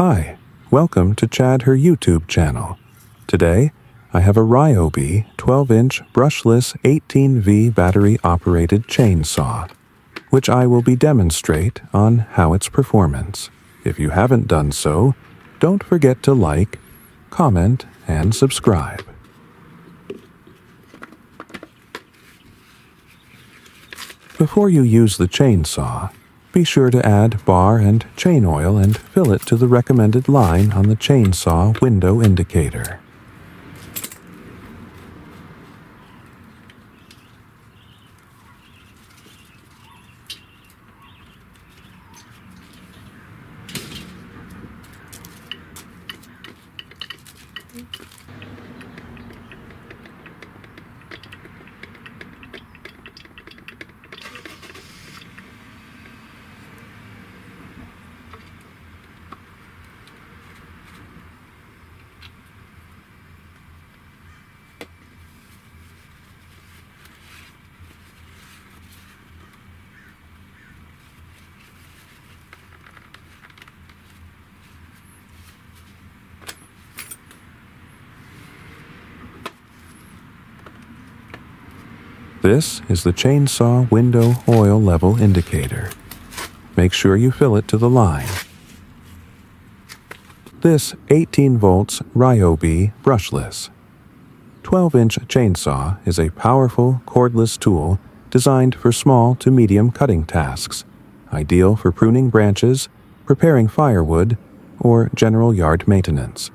Hi, welcome to Chad Her YouTube channel. Today, I have a Ryobi 12-inch brushless 18V battery-operated chainsaw, which I will demonstrate on how its performance. If you haven't done so, don't forget to like, comment, and subscribe. Before you use the chainsaw, be sure to add bar and chain oil and fill it to the recommended line on the chainsaw window indicator. This is the chainsaw window oil level indicator. Make sure you fill it to the line. This 18 volts Ryobi Brushless 12-inch chainsaw is a powerful cordless tool designed for small to medium cutting tasks, ideal for pruning branches, preparing firewood, or general yard maintenance.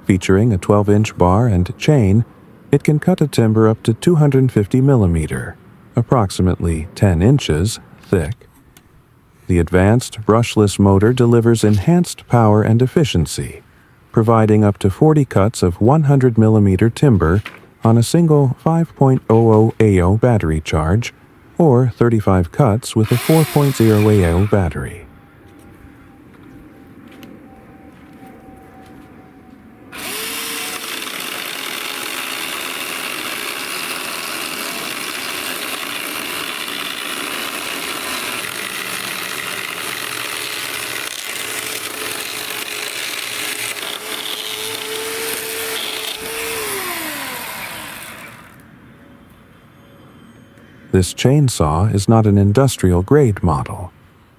Featuring a 12-inch bar and chain, it can cut a timber up to 250 millimeter, approximately 10 inches, thick. The advanced brushless motor delivers enhanced power and efficiency, providing up to 40 cuts of 100 millimeter timber on a single 5.00 AO battery charge, or 35 cuts with a 4.0 AO battery. This chainsaw is not an industrial-grade model,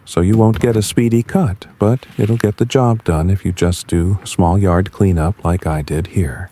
so you won't get a speedy cut, but it'll get the job done if you just do small yard cleanup like I did here.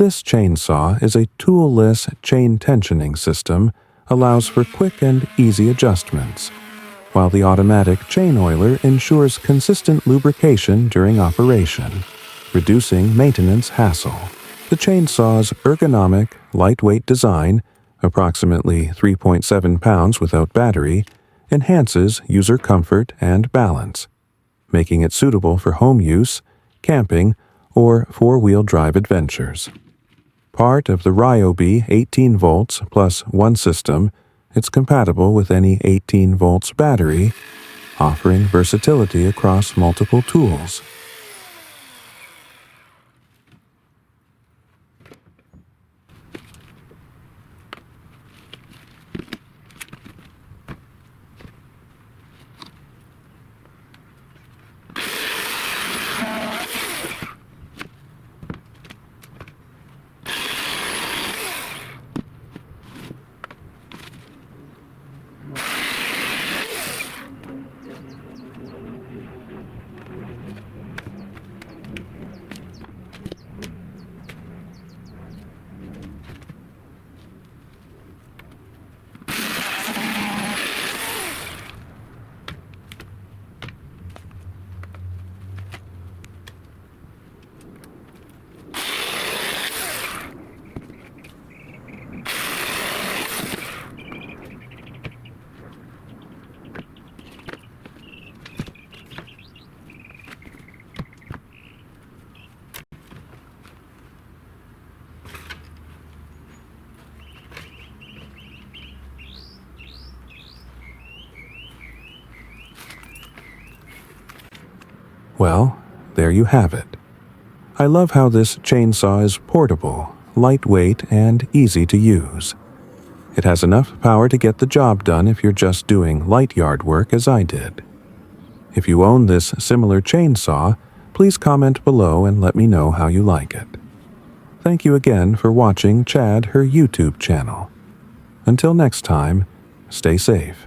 This chainsaw is a tool-less chain tensioning system, allows for quick and easy adjustments, while the automatic chain oiler ensures consistent lubrication during operation, reducing maintenance hassle. The chainsaw's ergonomic, lightweight design, approximately 3.7 pounds without battery, enhances user comfort and balance. making it suitable for home use, camping, or four-wheel drive adventures. Part of the Ryobi 18 volts plus ONE system, it's compatible with any 18 volts battery, offering versatility across multiple tools. Well, there you have it. I love how this chainsaw is portable, lightweight, and easy to use. It has enough power to get the job done if you're just doing light yard work as I did. If you own this similar chainsaw, please comment below and let me know how you like it. Thank you again for watching Chad her YouTube channel. Until next time, stay safe.